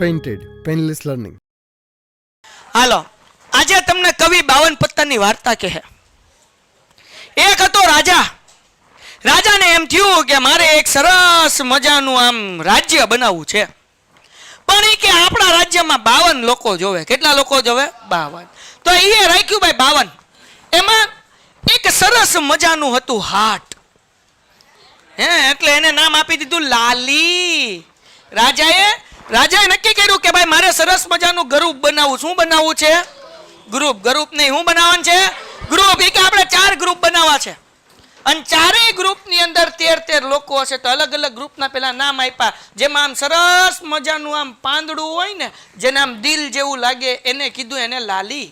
Painted painless learning. હાલો, આજે તમને કવિ 52 પત્તાની વાર્તા કહે. એક હતો રાજા. રાજાને એમ થયું કે મારે એક સરસ મજાનું આમ રાજ્ય બનાવવું છે, પણ એ કે આપણા રાજ્યમાં 52 લોકો જોવે. કેટલા લોકો જોવે? 52. તો એ રાખ્યું ભાઈ 52. એમાં એક સરસ મજાનું હતું હાટ. એટલે એને નામ આપી દીધું લાલી. રાજાએ નક્કી કર્યું કે ભાઈ મારે સરસ મજાનું ગ્રુપ બનાવવું. શું બનાવવું છે? ગ્રુપ નહીં, શું બનાવવાનું છે? ગ્રુપ. એ કે આપણે 4 ગ્રુપ બનાવવા છે, અને 4 ગ્રુપની અંદર 13 લોકો હશે. તો અલગ અલગ ગ્રુપના પેલા નામ આપ્યા, જેમાં આમ સરસ મજાનું આમ પાંદડું હોય ને, જેને આમ દિલ જેવું લાગે, એને કીધું એને લાલી.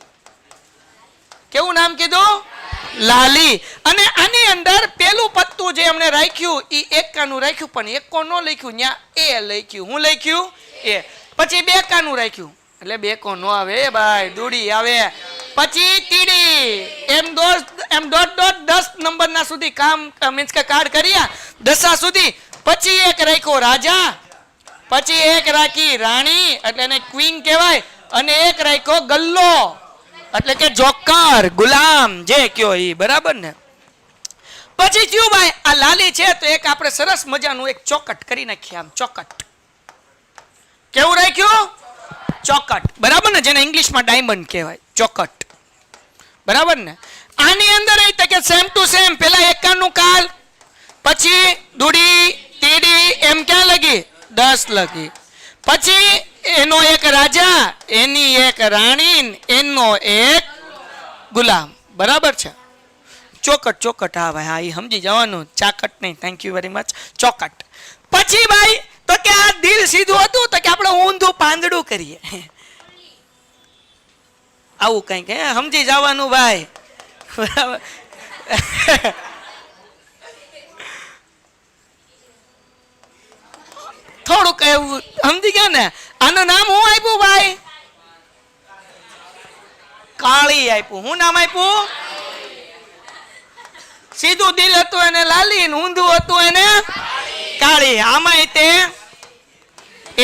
કેવું નામ કીધું? લાલી. અને આની અંદર પેલું પત્તું જે એમણે રાખ્યું એ એકાનું રાખ્યું, પણ એકો ન લખ્યું, ત્યાં એ લખ્યું. હું લખ્યું? એ. પછી 2 કાનું રાખ્યું, એટલે 2 કો નો આવે ભાઈ, દૂડી આવે. પછી તીડી. એમ ડોટ 10 નંબરના સુધી કામ મીન્સ કે કાર્ડ કર્યા, 10 સુધી. પછી એક રાખ્યો રાજા, પછી એક રાખી રાણી, એટલે એને ક્વીન કહેવાય, અને એક રાખ્યો ગલ્લો, એટલે કે જોકર, ગુલામ, જે કયો ઈ. બરાબર ને? પછી થયું ભાઈ આ લાલી છે તો એક આપણે સરસ મજાનું એક ચોકટ કરી નાખીએ. આમ ચોકટ. કેવું રાખ્યું? ચોકટ. બરાબર ને? જેને ઇંગ્લિશમાં ડાયમંડ કહેવાય, ચોકટ. બરાબર ને? આની અંદર એ કે સેમ ટુ સેમ પેલા એકાનું કાલ, પછી દૂડી તીડી એમ ક્યાં લગી? 10 લગી. પછી એનો એક રાજા, એની એક રાણી, એનો એક ગુલામ. બરાબર છે? ચોકટ. હા ભાઈ, હા, એ સમજી જવાનું. ચાકટ નહીં. Thank you very much. ચોકટ. પછી ભાઈ તો કે આ દિલ સીધું હતું, તો કે આપણે ઊંધું પાંદડું કરીએ. આવું કંઈક સમજી જવાનું ભાઈ. બરાબર. થોડુંક એવું સમજી ગયા ને? આનું નામ હું આપ્યું ભાઈ? કાળી આપ્યું. હું નામ આપ્યું? સીધું દિલ હતું એને લાલી, ઊંધું હતું એને કાળી. આમાં તે એ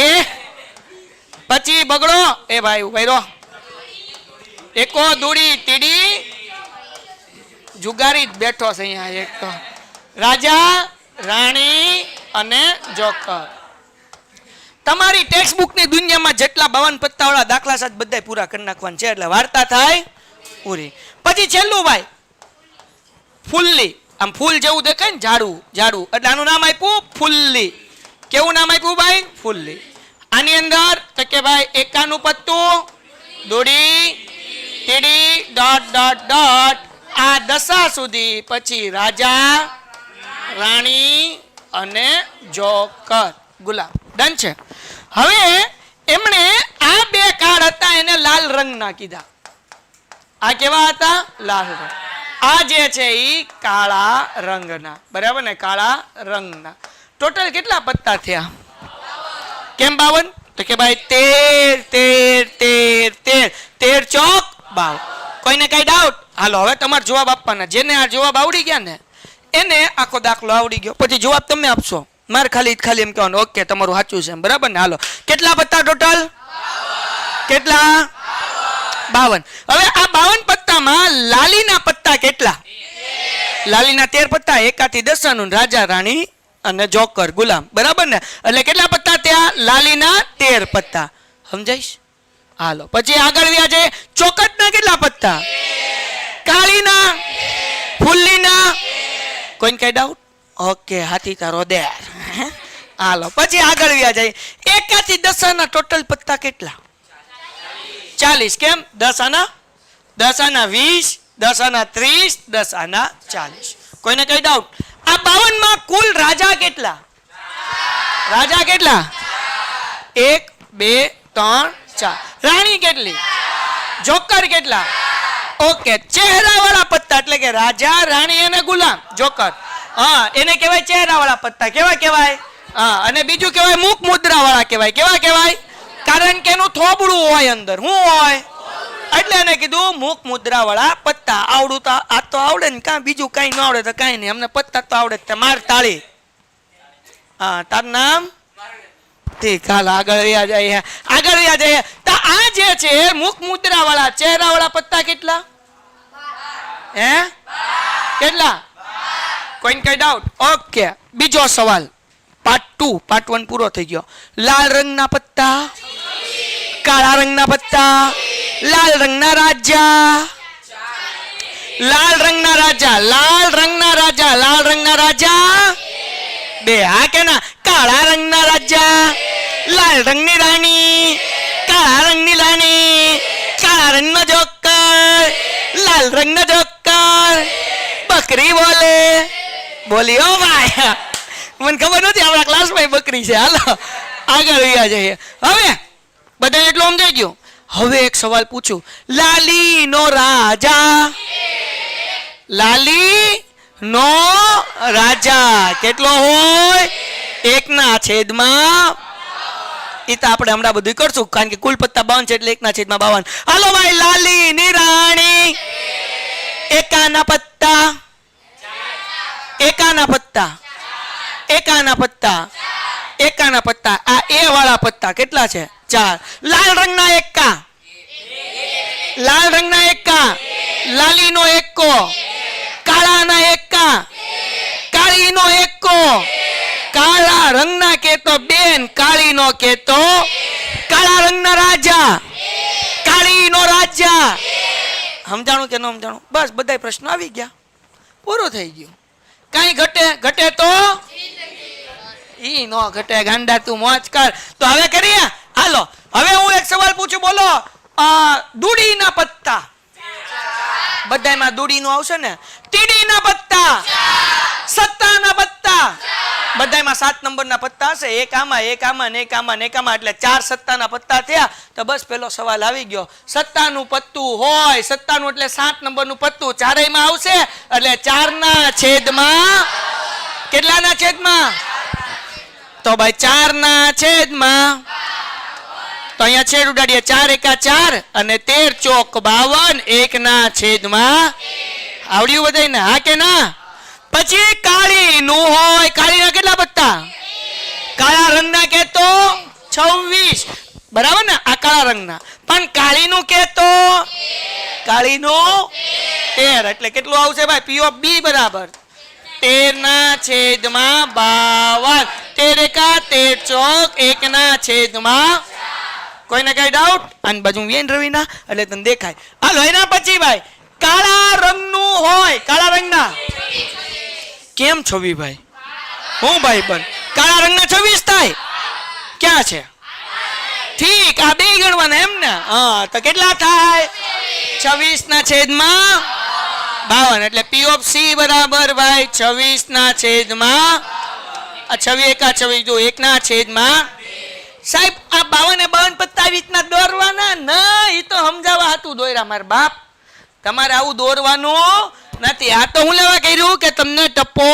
પછી બગડો. એ ભાઈ ઉભા રહો. એકો દૂડી તીડી જુગારી જ બેઠો છે અહીંયા. એક તો રાજા, રાણી અને જોકર. તમારી ટેક્સ્ટ બુકની દુનિયામાં જેટલા 52 પત્તાવાળા દાખલા સાથે બધા પૂરા કરી નાખવાના છે, એટલે વાર્તા થાય પૂરી. પછી છેલ્લું ભાઈ ફુલ્લી. આમ ફૂલ જેવું દેખાય ને, ઝાડું, એટલે આનું નામ આપ્યું ફુલ્લી. કેવું નામ આપ્યું ભાઈ? ફુલ્લી. આની અંદર તો કે ભાઈ એકાનું પત્તું, દોડી તીડી ડોટ આ 10 સુધી. પછી રાજા, રાણી અને જોકર, ગુલામ. ડન છે? હવે એમણે આ 2 કાર્ડ હતા એને લાલ રંગના કીધા. આ કેવા હતા? લાલ રંગ. આ જે છે એ કાળા રંગના. બરાબર ને? કાળા રંગના. ટોટલ કેટલા પત્તા થયા? કેમ 52? તો કે ભાઈ 13 ચોક 52. કોઈને કઈ ડાઉટ? હાલો હવે તમારે જવાબ આપવાના. જેને આ જવાબ આવડી ગયા ને એને આખો દાખલો આવડી ગયો. પછી જવાબ તમે આપશો. મારે ખાલી એમ કહેવાનું ઓકે તમારું સાચું છે. બરાબર ને? હાલો, કેટલા પત્તા ટોટલ? કેટલા? 52. હવે આ 52 પત્તામાં લાલીના પત્તા કેટલા? લાલીના 13 પત્તા, એકાથી 10 નું, રાજા, રાણી અને જોકર, ગુલામ. બરાબર ને? એટલે કેટલા પત્તા ત્યાં? લાલીના 13 પત્તા. સમજાઈશ? હાલો, પછી આગળ વ્યા છે. ચોકટના કેટલા પત્તા? કાળીના, ફુલ્લીના. કોઈને કઈ ડાઉટ? ઓકે, હાથી તારો દેર. હાલો, પછી આગળ વ્યા જાય. એકાથી 10 ના ટોટલ પત્તા કેટલા? 40. કેમ? 10 આના 20, 10 આના 30, 10 આના 40. કોઈને કઈ ડાઉટ? આ 52 માં કુલ રાજા કેટલા? રાજા કેટલા? 1, 2, 3, 4. રાણી કેટલી? જોકર કેટલા? ઓકે, ચહેરા વાળા પત્તા એટલે કે રાજા, રાણી અને ગુલામ, જોકર. હા, એને કહેવાય ચહેરા વાળા પત્તા. કેવા કહેવાય? હા, અને બીજું કહેવાય મુખ મુદ્રા વાળા કહેવાય. કેવા કહેવાય? કારણ કે એનું થોબડું હોય અંદર. શું હોય? એટલે એને કીધું મુખ મુદ્રા વાળા પત્તા. આવડું તો આ તો આવડે ને, કાં બીજું કઈ ન આવડે તો કઈ નહીં. અમને પત્તા તો આવડે. માર તાળી. હા, તારું નામ? ઠીક હાલ આગળ રહ્યા જઈએ તો આ જે છે મુખ મુદ્રા વાળા ચહેરા વાળા પત્તા કેટલા હે કેટલા કોઈને કઈ ડાઉટ ઓકે બીજો સવાલ પાર્ટ 1 પૂરો થઈ ગયો લાલ રંગના પત્તા કાળા રંગના પત્તા લાલ રંગના રાજા લાલ રંગના રાજા બે હા કે ના કાળા રંગના રાજા લાલ રંગની રાણી કાળા રંગની રાણી કાળા રંગનો જોકર લાલ રંગનો જોકર બકરી બોલી ઓ ભાઈ મને ખબર નથી આપણા ક્લાસમાં બકરી છે હાલો આગળ રહ્યા જઈએ હવે બધા એટલું સમજાઈ ગયું હવે એક સવાલ પૂછું લાલી નો રાજા કેટલો હોય 1/52 એ તો આપણે હમણાં બધું કરશું કારણ કે કુલ પત્તા 52 છે એટલે 1/52 હાલો ભાઈ લાલી ની રાણી એકાના પત્તા આ એ વાળા પત્તા કેટલા છે 4 લાલ રંગના એકા લાલીનો એકો કાળાના એકા કાળીનો એકો કાળા રંગના કેતો બેન કાળીનો કેતો કાળા રંગના રાજા કાળીનો રાજા સમજાણું કે ન સમજાણું બસ બધા પ્રશ્નો આવી ગયા પૂરું થઈ ગયું કઈ ઘટે તો ઈ નો ઘટે ગાંડા તું મોજ કર તો હવે કરીએ હાલો હવે હું એક સવાલ પૂછું બોલો દૂડીના પત્તા બધામાં દૂડીનું આવશે ને તીડીના પત્તા સત્તાના પત્તા બધામાં 7 નંબરના પત્તા હશે એક આમાં એટલે 4 સત્તાના પત્તા થયા તો બસ પેલો સવાલ આવી ગયો સત્તાનું પત્તું હોય સત્તાનું એટલે 7 નંબરનું પત્તું ચારેયમાં આવશે એટલે 4 ના છેદમાં કેટલાના છેદમાં તો ભાઈ 4 ના છેદમાં તો અહીંયા છેદ ઉડાડીએ 4 એકા 4 અને 13 ચોક 52 1 ના છેદમાં આવડ્યું બધાને હા કે ના પછી કાળી નું હોય કાળીના કેટલા પત્તા કાળા રંગના કે તો 26 બરાબર ને આ કાળા રંગના પણ કાળીનું કે તો કાળીનું 13 એટલે કેટલું આવશે ભાઈ પી ઓફ બી બરાબર 13 ના છેદમાં 52 13 એકા 13 ચોક 1 ના છેદમાં કોઈને કઈ ડાઉટ આની બાજુ વેન રવિના એટલે તને દેખાય હાલો એના પછી ભાઈ કાળા રંગનું હોય કાળા રંગના કેમ 26 ભાઈ હું ભાઈ પણ કાળા રંગના 26 થાય ક્યાં છે ઠીક આ બે ગણવાના એમ ને હા તો કેટલા થાય 26 ના છેદમાં 52 એટલે પી ઓફ સી બરાબર ભાઈ 26 ના છેદમાં 26 એકા 26 જો 1 ના છેદમાં સાહેબ આ 52 પત્તા આવી રીતના દોરવાના ના એ તો સમજાવવા હતું દોર્યા મારા બાપ તમારે આવું દોરવાનું નથી આ તો હું લેવા કર્યું કે તમને ટપ્પો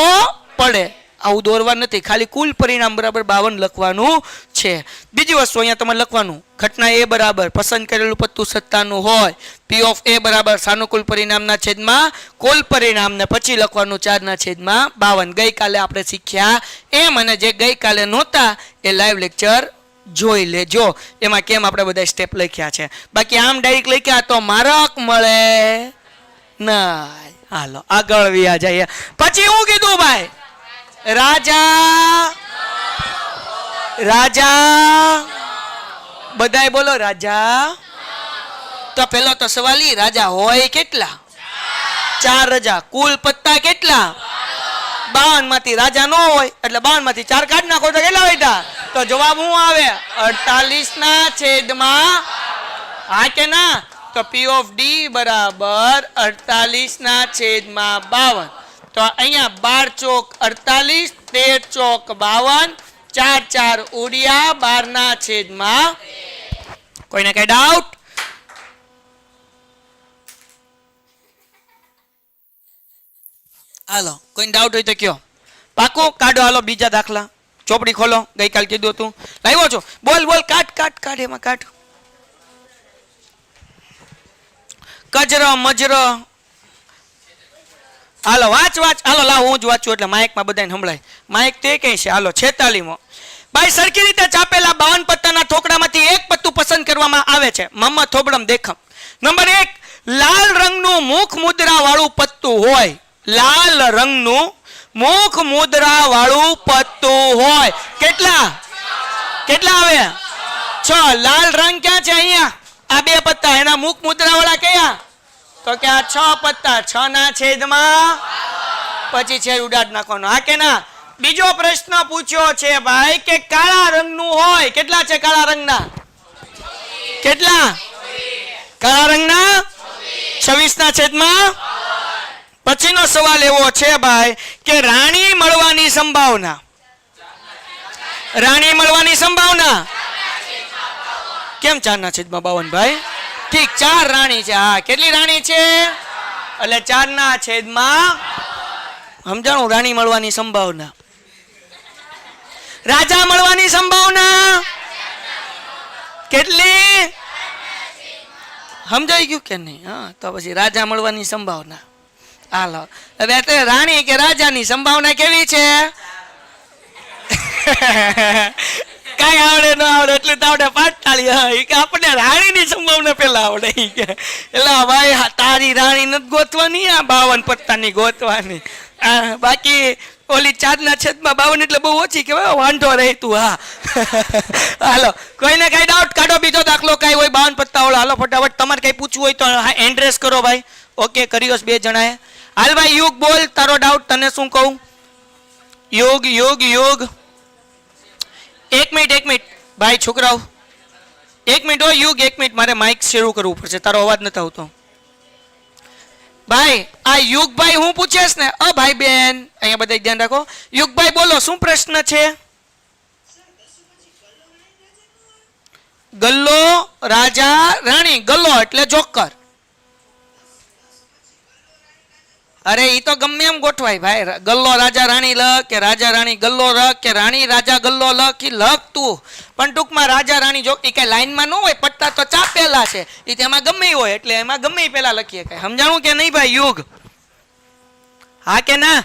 પડે આવું દોરવાનું નથી ખાલી કુલ પરિણામ બરાબર 52 લખવાનું છે બીજી વસ્તુ અહીંયા તમારે લખવાનું ઘટના એ બરાબર પસંદ કરેલું પત્તું સત્તાનું હોય પી ઓફ એ બરાબર સાનુકૂળ પરિણામના છેદમાં કુલ પરિણામને પછી લખવાનું 4 ના છેદમાં 52 ગઈકાલે આપણે શીખ્યા એમ અને જે ગઈકાલે નહોતા એ લાઈવ લેક્ચર જોઈ લેજો એમાં કેમ આપણે બધા સ્ટેપ લખ્યા છે બાકી આમ ડાયરેક્ટ લખ્યા તો માર્ક મળે ના હાલો આગળ વ્યા જઈએ પછી હું કીધું ભાઈ રાજા બધાય બોલો રાજા તો પેલો તો સવાલ ઈ રાજા હોય કેટલા 4 રાજા કુલ પત્તા કેટલા 52 માંથી રાજા ન હોય એટલે 52 માંથી 4 કાઢ નાખો તો કેટલા બેટા તો જવાબ શું આવે 48 ના છેદમાં હા કે ના તો પી ઓફ ડી બરાબર 48 ના છેદમાં 52 તો અહીંયા 12 ચોક 48 13 ચોક 52 4 ઉડિયા 12 ના છેદમાં કોઈને કઈ ડાઉટ હાલો કોઈ ડાઉટ હોય તો કયો પાકો કાઢો હાલો બીજા દાખલા ચોપડી ખોલો ગઈકાલ કીધું હતું લાવ્યો છો બોલ કાઢ એમાં કાઢ કજરો મજરો હાલો વાંચ હાલો લાવ હું જ વાંચું એટલે માઇકમાં બધાને સંભળાય માઇક તો એ કઈ છે હાલો 46મો ભાઈ સરખી રીતે ચાપેલા 52 પત્તાના ઠોકડામાંથી એક પત્તું પસંદ કરવામાં આવે છે. મમ્મા થોબડમ દેખમ. નંબર 1, લાલ રંગનું મુખ મુદ્રા વાળું પત્તું હોય. લાલ રંગનું મુખ મુદ્રા વાળું પત્તું હોય. કેટલા આવે? 6. લાલ રંગ ક્યાં છે? અહીંયા આ 2 પત્તા, એના મુખ મુદ્રા વાળા કયા? તો કે આ 6 પત્તા. 6 ના છેદમાં પછી છે ઉડાડ નાખવાનો. હા કે ના? બીજો પ્રશ્ન પૂછ્યો છે ભાઈ કે કાળા રંગનું હોય. કેટલા છે કાળા રંગના? કેટલા? કાળા રંગના 26 ના છેદમાં. પછીનો સવાલ એવો છે ભાઈ કે રાણી મળવાની સંભાવના. રાણી મળવાની સંભાવના કેમ 4 ના છેદમાં 52 ભાઈ? ઠીક, 4 રાણી છે. હા, કેટલી રાણી છે? એટલે 4 ના છેદમાં સમજાણું. રાણી મળવાની સંભાવના. રાજા મળવાની સંભાવના કેટલી? સમજાઈ ગયું કે નહીં? હા, તો પછી રાજા મળવાની સંભાવના. હાલો, હવે રાણી કે રાજાની સંભાવના કેવી છે? કઈ આવડે ન આવડે એટલું તો આવડે 5 તાળી. હા, કે આપણને રાણીની સંભાવના પેલા આવડે. કે એલા ભાઈ તારી રાણી નથી ગોતવાની, આ 52 પત્તાની ગોતવાની. બાકી ઓલી 4 ના છેદમાં 52 એટલે બહુ ઓછી કહેવાય. વાંધો રહે તું. હા, હાલો, કોઈને કઈ ડાઉટ કાઢો? બીજો દાખલો કઈ હોય 52 પત્તા વાળો? હાલો ફટાફટ. તમારે કઈ પૂછવું હોય તો એન્ડ્રેસ કરો ભાઈ. ઓકે, કર્યો 2 જણાએ. હાલ ભાઈ યુગ બોલ, તારો ડાઉટ. તને શું કહું? યુગ યુગ યુગ. 1 મિનિટ ભાઈ છોકરાઓ, 1 મિનિટ હો યુગ, 1 મિનિટ. મારે માઇક શરૂ કરવું પડશે, તારો અવાજ નથી આવતો. ભાઈ આ યુગભાઈ હું પૂછેશ ને? ભાઈ બેન અહીંયા બધા ધ્યાન રાખો. યુગભાઈ બોલો, શું પ્રશ્ન છે? ગલ્લો રાજા રાણી. ગલ્લો એટલે જોકર. અરે ઈ તો ગમે એમ ગોઠવાય ભાઈ. ગલ્લો રાજા રાણી લખ, કે રાજા રાણી ગલ્લો લખ, કે રાણી રાજા ગલ્લો લખ, ઈ લખ તું. પણ ટૂંકમાં રાજા રાણી જો કઈ લાઈનમાં ન હોય, પટ્ટા તો ચાપેલા છે, ઈ તેમાં ગમે હોય એટલે એમાં ગમે પેલા લખીએ. કઈ સમજાણું કે નહીં ભાઈ યુગ? હા કે ના?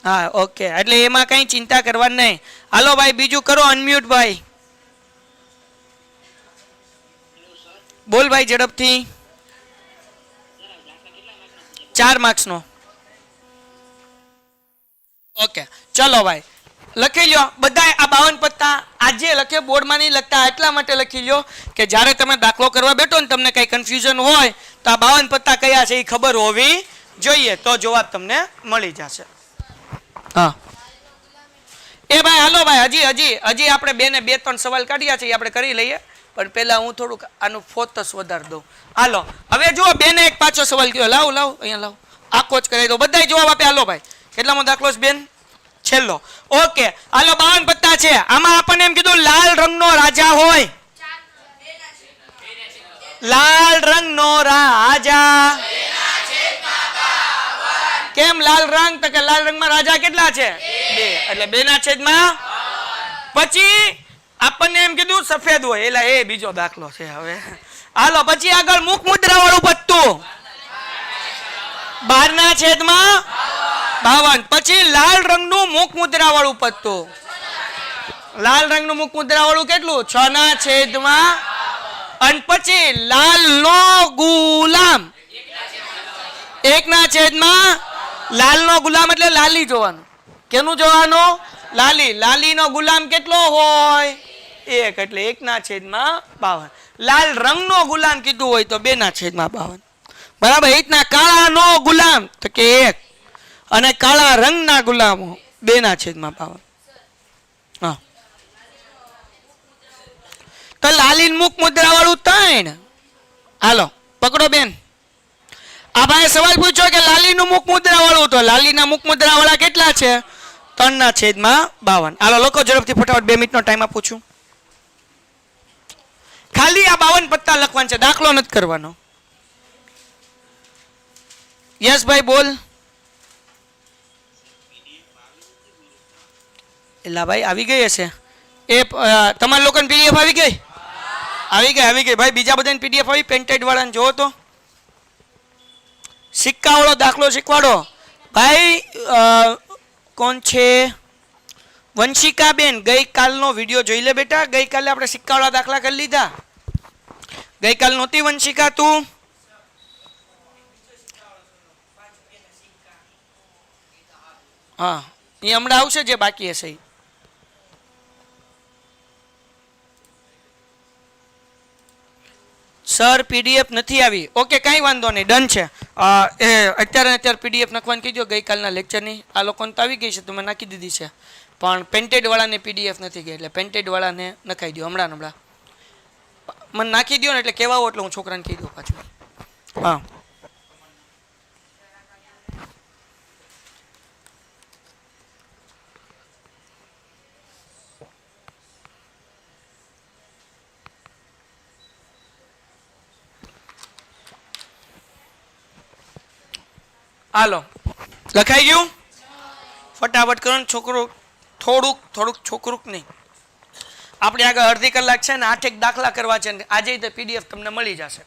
હા, ઓકે. એટલે એમાં કઈ ચિંતા કરવાની નહીં. હાલો ભાઈ બીજું કરો. અનમ્યુટ ભાઈ બોલ ભાઈ ઝડપથી. 4 માર્ક્સનો. ઓકે ચલો ભાઈ લખી લ્યો બધા. આ 52 પત્તા આજે લખે, બોર્ડમાં નહીં લખતા. એટલા માટે લખી લ્યો કે જ્યારે તમે દાખલો કરવા બેઠો ને તમને કઈ કન્ફ્યુઝન હોય તો આ 52 પત્તા કયા છે એ ખબર હોવી જોઈએ, તો જવાબ તમને મળી જશે. હા એ ભાઈ હાલો ભાઈ, હજી આપણે 2 ને 2-3 સવાલ કાઢ્યા છે, આપણે કરી લઈએ. પણ પહેલા હું થોડુંક આનું ફોકસ વધારી દઉં. હાલો હવે જુઓ, 2 ને 1 પાછો સવાલ કયો. લાવ અહીંયા લાવ, આખો જ કરી દો. બધા જવાબ આપે. હાલો ભાઈ કેટલામો દાખલો છે બેન? છેલ્લો. ઓકે હાલો 52 પત્તા છે. આમાં આપણને એમ કીધું લાલ રંગનો રાજા હોય. લાલ રંગનો રાજા. કેમ લાલ રંગ? તો કે લાલ રંગમાં રાજા કેટલા છે? 2. એટલે 2 ના છેદમાં. પછી આપણને એમ કીધું સફેદ હોય. એટલે એ બીજો દાખલો છે. હવે હાલો પછી આગળ મુખ મુદ્રા વાળું પત્તું 12 ના છેદમાં 52. પછી લાલ રંગનું મુખ મુદ્રા વાળું પત્તું. લાલ રંગનું મુખ મુદ્રા વાળું કેટલું? 6 ના છેદમાં. અને પછી લાલ નો ગુલામ 1 ના છેદમાં. લાલ નો ગુલામ એટલે લાલી જોવાનું. કેનું જોવાનું? લાલી. લાલી નો ગુલામ કેટલો હોય? 1. એટલે 1 ના છેદમાં 52. લાલ રંગનો ગુલામ કીધું હોય તો 2 ના છેદમાં 52. બરાબર. એ રીતના કાળા નો ગુલામ તો કે 1, અને કાળા રંગના ગુલામો 2 ના છેદમાં 52. હા તો લાલી મુખ મુદ્રા વાળું 3. હાલો પકડો બેન. આ ભાઈ સવાલ પૂછ્યો કે લાલીનું મુખ મુદ્રા વાળું, તો લાલીના મુખ મુદ્રા વાળા કેટલા છે? 3 ના છેદમાં 52. હાલો લોકો ઝડપથી ફટાફટ 2 મિનિટનો ટાઈમ આપું છું. ખાલી આ 52 પત્તા લખવાના છે, દાખલો નથી કરવાનો. યસ ભાઈ બોલ. એલા ભાઈ આવી ગઈ હશે. એ તમારા લોકોને પીડીએફ આવી ગઈ? આવી ગઈ ભાઈ. બીજા બધાને પીડીએફ આવી? પેન્ટેડ વાળાને જોવો તો. સિક્કા વાળો દાખલો શીખવાડો ભાઈ. કોણ છે? વંશિકા બેન ગઈકાલનો વિડીયો જોઈ લે બેટા. ગઈકાલે આપણે સિક્કાવાળા દાખલા કરી લીધા. ગઈકાલ નહોતી વંશિકા તું? હા, એ હમણાં આવશે જે બાકી હશે. સર પીડીએફ નથી આવી. ઓકે, કાંઈ વાંધો નહીં, ડન છે. અત્યારે પીડીએફ નાખવાની કીધો ગઈકાલના લેક્ચરની. આ લોકોને તો આવી ગઈ છે, તમે નાખી દીધી છે, પણ પેન્ટેડ વાળાને પીડીએફ નથી ગઈ, એટલે પેન્ટેડ વાળાને નખાઈ દો હમણાં. મને નાખી દો ને એટલે કહેવા એટલે હું છોકરાને કહી દઉં પાછું. હા, હાલો લખાઈ ગયું? ફટાફટ કરો ને છોકરું. થોડુંક છોકરું નહીં. આપણે આગળ અડધી કલાક છે ને 8 દાખલા કરવા છે ને આજે તો પીડીએફ તમને મળી જશે.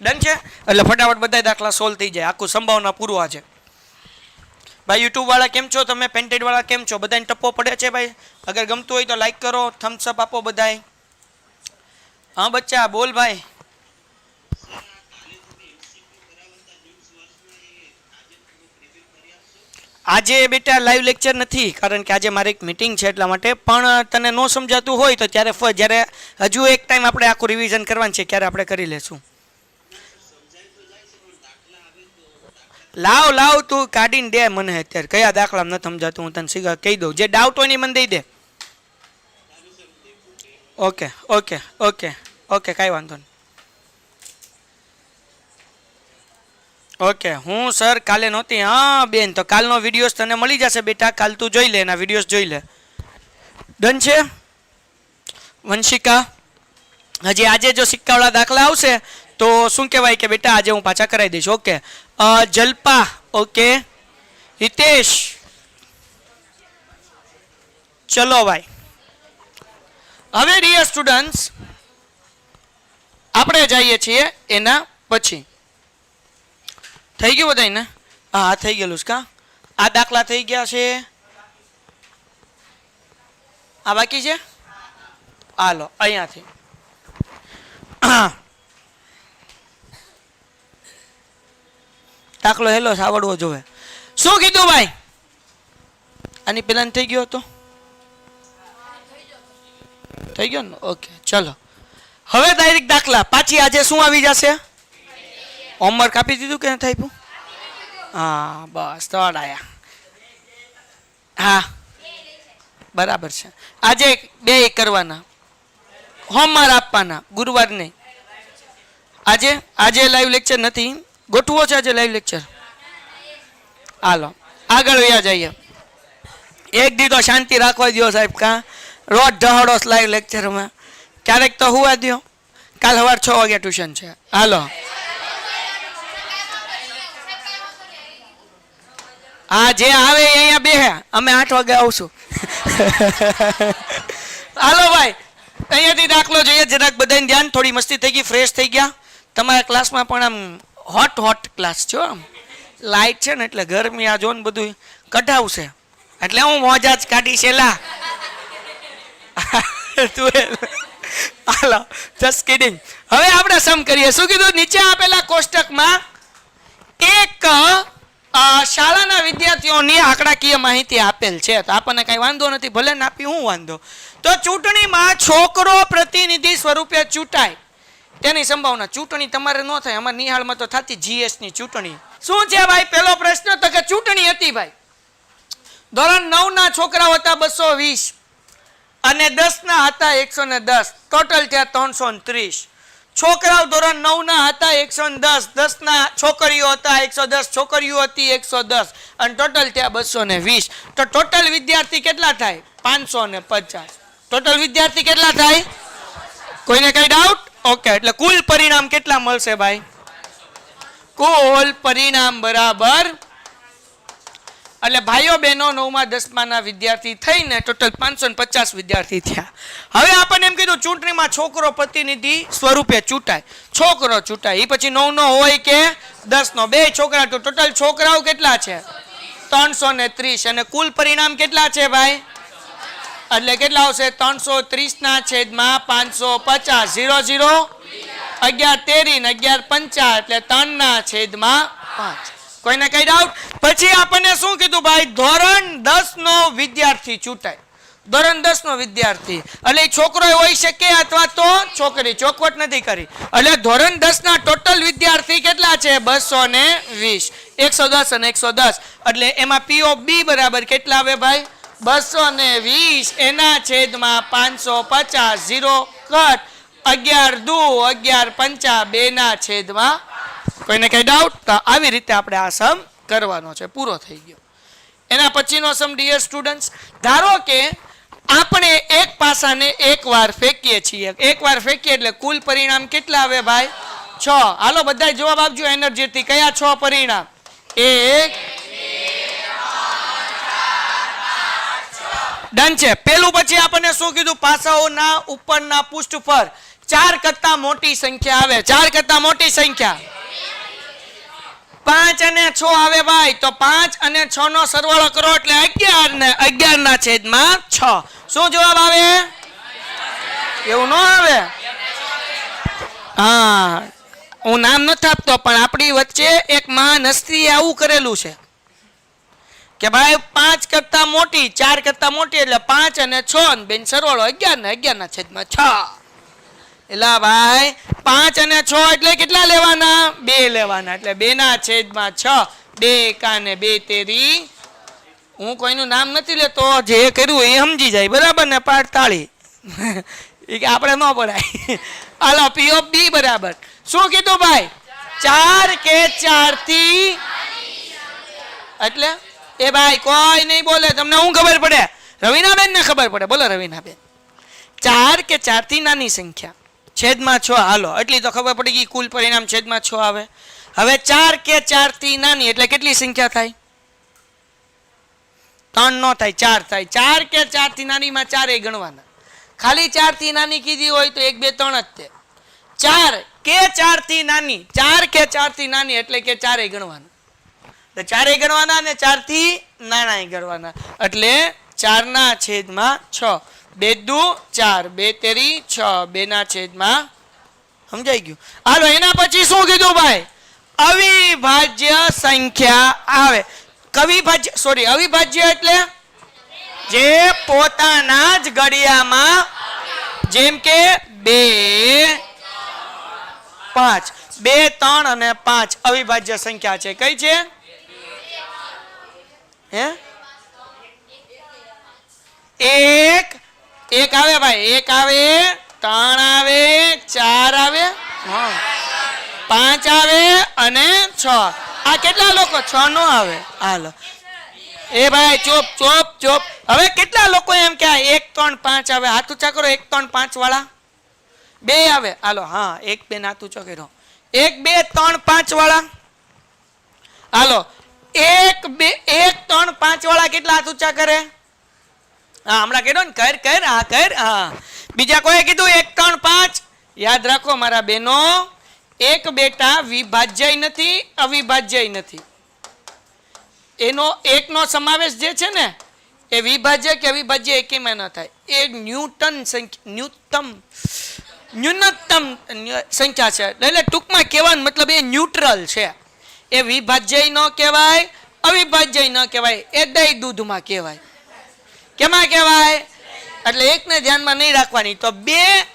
ડન છે? એટલે ફટાફટ બધા દાખલા સોલ્વ થઈ જાય. આખું સંભાવના પૂરવા છે ભાઈ. યુટ્યુબ વાળા કેમ છો તમે? પેન્ટેડ વાળા કેમ છો? બધાને ટપ્પો પડે છે ભાઈ? અગર ગમતું હોય તો લાઈક કરો, થમ્સ અપ આપો બધાય. હા બચ્ચા બોલ ભાઈ. આજે બેટા લાઈવ લેક્ચર નથી, કારણ કે આજે મારે એક મીટિંગ છે એટલા માટે. પણ તને ન સમજાતું હોય તો જ્યારે હજુ એક ટાઈમ આપણે આખું રિવિઝન કરવાનું છે ત્યારે આપણે કરી લેશું. લાવ તું કાઢીને દે મને અત્યારે. કયા દાખલામાં નથી સમજાતું હું તને સીધા કહી દઉં. જે ડાઉટ હોય ને મને દઈ દે. ઓકે કાંઈ વાંધો નહીં. ઓકે, હું સર કાલે નહોતી. હા બેન, તો કાલનો વિડીયોઝ તને મળી જશે બેટા. કાલ તું જોઈ લે, એના વિડીયોઝ જોઈ લે. ડન છે વંશિકા? હજી આજે જો સિક્કાવાળા દાખલા આવશે તો શું કહેવાય કે બેટા આજે હું પાછા કરાવી દઈશ. ઓકે જલ્પા, ઓકે હિતેશ, ચલો ભાઈ. હવે ડિયર સ્ટુડન્ટ્સ આપણે જઈએ છીએ એના પછી. થઈ ગયું બધાય ને? હા થઈ ગયેલું કા? આ દાખલા થઈ ગયા છે, આ બાકી છે. હાલો અહીંયાથી દાખલો હેલો આવડવો જોવે. શું કીધું ભાઈ? આની પેલા થઈ ગયો હતો? થઈ ગયો ને? ઓકે ચલો હવે ડાયરેક્ટ દાખલા. પાછી આજે શું આવી જશે? હોમવર્ક આપી દીધું કે નથી આપ્યું? હા બસ તો આયા. હા બરાબર છે. આજે 2 કરવાના, હોમવર્ક આપવાના. ગુરુવાર નહીં. આજે લાઈવ લેક્ચર નથી. ગોઠવો છે આજે લાઈવ લેક્ચર? હાલો આગળ વયા જઈએ. એક દી તો શાંતિ રાખવા દો સાહેબ. કાં રોજ ઢહડો લાઈવ લેક્ચરમાં? ક્યારેક તો હુવા દો. કાલ સવાર 6 વાગે ટ્યુશન છે. હાલો હા જે આવે અહીંયા બેહે, અમે 8 વાગે આવશું. હાલો ભાઈ અહીંયાથી દાખલો જોઈએ. જરાક બધાને ધ્યાન. થોડી મસ્તી થઈ ગઈ, ફ્રેશ થઈ ગયા. તમારા ક્લાસમાં પણ આમ હોટ ક્લાસ છો. આમ લાઇટ છે ને એટલે ગરમી આ જો ને બધું કઢાવશે એટલે હું મોજા જ કાઢી છે લા. હાલો જસ્ટ કિડિંગ. હવે આપણે સમ કરીએ. શું કીધું? નીચે આપેલા કોષ્ટકમાં એક શાળાના વિદ્યાર્થીઓની આંકડાકીય માહિતી આપેલ છે. તો આપણને કઈ વાંધો નથી, ભલે ને આપી હું વાંધો. તો ચૂંટણીમાં છોકરો પ્રતિનિધિ સ્વરૂપે ચૂંટાય તેની સંભાવના. ચૂંટણી તમારે ન થાય, અમારે નિહાળમાં તો થતી GS ની ચૂંટણી. શું છે ભાઈ પહેલો પ્રશ્ન? તો કે ચૂંટણી હતી ભાઈ. ધોરણ 9 ના છોકરાઓ હતા 220 અને 10 ના હતા 110. ટોટલ થયા 330. છોકરાઓ ધોરણ 9 ના હતા 110, 10 ના છોકરીઓ હતા 110, છોકરીઓ હતી 110 અને ટોટલ થયા 220. તો ટોટલ વિદ્યાર્થી કેટલા થાય? 550. ટોટલ વિદ્યાર્થી કેટલા થાય? કોઈને કઈ ડાઉટ? ઓકે, એટલે કુલ પરિણામ કેટલા મળશે ભાઈ? કુલ પરિણામ બરાબર, એટલે ભાઈઓ બહેનો 9મા 10માના વિદ્યાર્થી થઈને ટોટલ 550 વિદ્યાર્થી થયા. હવે આપણને એમ કીધું ચૂંટણીમાં છોકરો પ્રતિનિધિ સ્વરૂપે ચૂંટાય. છોકરો ચૂંટાય એ પછી 9 નો હોય કે 10 નો? 2 છોકરા. તો ટોટલ છોકરાઓ કેટલા છે? 330. અને કુલ પરિણામ કેટલા છે ભાઈ? એટલે કેટલા આવશે 330 ના છેદમાં 550 0 0 11 તેરી ને 11 પંચા એટલે 3 ના છેદમાં 5. કોઈને કઈ ડાઉટ? પછી આપણને શું કીધું ભાઈ? ધોરણ 10 નો વિદ્યાર્થી ચૂંટાય. ધોરણ 10 નો વિદ્યાર્થી એટલે છોકરો હોઈ શકે અથવા તો છોકરી, ચોખવટ નથી કરી. એટલે ધોરણ 10 ના ટોટલ વિદ્યાર્થી કેટલા છે? 220. 110 અને 110 એટલે એમાં P of B બરાબર કેટલા આવે ભાઈ? 220 એના છેદમાં 550 0 કટ 11 દુ 11 પંચા 2 ના છેદમાં. કોઈને કઈ ડાઉટ? તો આવી રીતે આપણે આ સમ કરવાનો છે. પૂરો થઈ ગયો. એના પછીનો સમ ડિયર સ્ટુડન્ટ્સ, ધારો કે આપણે એક પાસાને એકવાર ફેંકીએ છીએ. એકવાર ફેંકીએ એટલે કુલ પરિણામ કેટલા આવે ભાઈ? 6. હાલો બધા જવાબ આપજો એનર્જીથી. કયા 6 પરિણામ? 1 ડન છે. પેલું પછી આપણને શું કીધું? પાસાઓના ઉપરના પૃષ્ઠ પર 4 કરતા મોટી સંખ્યા આવે. 4 કરતા મોટી સંખ્યા 5 અને 6 આવે ભાઈ. તો 5 અને 6 નો સરવાળો કરો એટલે 11 ને 11 ના છેદમાં 6. શું જવાબ આવે? એવું ન આવે? હા, હું નામ નથી આપતો પણ આપણી વચ્ચે એક મહાન હસ્તીએ આવું કરેલું છે કે ભાઈ 5 કરતા મોટી 4 કરતા મોટી એટલે 5 અને 6 ને બેન સરવાળો 11 ને 11 ના છેદમાં 6. એલા ભાઈ 5 અને 6 એટલે કેટલા લેવાના? 2 લેવાના. એટલે 2 ના છેદમાં 6. 2 એકા ને 2 તેરી. હું કોઈનું નામ નથી લેતો, જે કર્યું એ સમજી જાય બરાબર ને? પાઠ તાળી એ આપણે ન પડાય. હાલો P of B બરાબર શું કીધું ભાઈ? 4 કે 4 થી એટલે એ ભાઈ કોઈ નહીં બોલે. તમને શું ખબર પડે? રવીનાબેન ને ખબર પડે. બોલો રવીનાબેન. 4 કે 4 થી નાની સંખ્યા છેદમાં 6. હાલો એટલી તો ખબર પડી ગઈ. કુલ પરિણામ છેદમાં 6 આવે. હવે 4 કે 4 થી નાની એટલે કેટલી સંખ્યા થાય? 3 નો થાય, 4 થાય. 4 કે 4 થી નાની માં 4 એ ગણવાના. ખાલી 4 થી નાની કીધી હોય તો 1 2 3 જ તે. 4 કે 4 થી નાની, 4 કે 4 થી નાની એટલે કે 4 એ ગણવાના. તો 4 એ ગણવાના અને 4 થી નાના એ ગણવાના. એટલે 4 ના છેદમાં 6. 2 દુ 4 2 તેરી 6 2 ના છેદમાં. સમજાઈ ગયું? હાલો એના પછી શું કીધું ભાઈ? અવિભાજ્ય સંખ્યા આવે. અવિભાજ્ય એટલે જે પોતાના જ ઘડિયામાં, જેમ કે 2 5 2 3 અને 5 અવિભાજ્ય સંખ્યા છે. કઈ છે? હે 1 આવે ભાઈ. 1 આવે, 3 આવે, 4 આવે, 5 આવે અને 6. આ કેટલા લોકો? 6 નો આવે. હાલો એ ભાઈ ચૂપ ચૂપ ચૂપ. હવે કેટલા લોકો એમ કે 1 3 5 આવે? હાથ ઊંચા કરો. 1 3 5 વાળા 2 આવે. હાલો હા 1 2 હાથ ઊંચો કર્યો. 1 2 3 5 વાળા હાલો 1 2 1 3 5 વાળા કેટલા હાથ ઊંચા કરે? હા હમણાં કીધું ને કર કર. હા કર. હા બીજા કોઈ કીધું 1 3 5? યાદ રાખો મારા બહેનો, એક બેટા વિભાજ્ય નથી અવિભાજ્ય નથી. એનો એકનો સમાવેશ જે છે ને એ વિભાજ્ય કે અવિભાજ્ય એકેમાં ન થાય. એ ન્યૂનતમ સંખ્યા છે. એટલે ટૂંકમાં કહેવાનો મતલબ એ ન્યુટ્રલ છે. એ વિભાજ્ય ન કહેવાય, અવિભાજ્ય ન કહેવાય, એ દહીં દૂધમાં કહેવાય. કેમાં કહેવાય? એટલે એકને ધ્યાનમાં નહીં રાખવાની. તો 2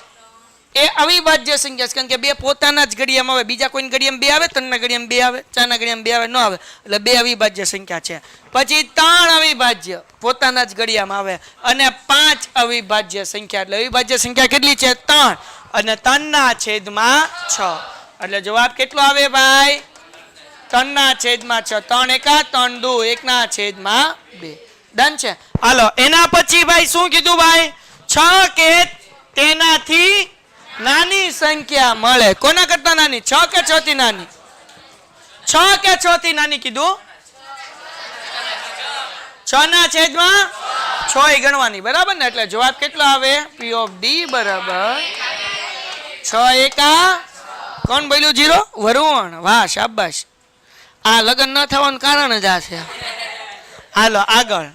એ અવિભાજ્ય સંખ્યા છે, કારણ કે 2 પોતાના જ ઘડિયામાં આવે. બીજા કોઈની ઘડિયામાં 2 આવે, 3 ના ઘડિયામાં 2 આવે, 4 ના ઘડિયામાં 2 આવે, ન આવે. એટલે 2 અવિભાજ્ય સંખ્યા છે. પછી 3 અવિભાજ્ય પોતાના જ ઘડિયામાં આવે અને 5 અવિભાજ્ય સંખ્યા. એટલે અવિભાજ્ય સંખ્યા કેટલી છે? 3 અને 3 ના છેદમાં 6. એટલે જવાબ કેટલો આવે ભાઈ? 3 ના છેદમાં 6. 3 એકા 3 દુ 1 ના છેદમાં 2. ડન છે. હાલો એના પછી ભાઈ શું કીધું ભાઈ? 6 કે તેનાથી નાની સંખ્યા મળે. કોના કરતા નાની? 6 કે 6 થી નાની? 6 કે 6 થી નાની કીધું? 6 ના છેદમાં 6 એ ગણવાની બરાબર ને? એટલે જવાબ કેટલો આવે? P of D બરાબર 6 એકા કોણ બોલ્યું? 0 વરુણ. વાહ શાબાશ. આ લગ્ન ન થવાનું કારણ જ આ છે. હાલો આગળ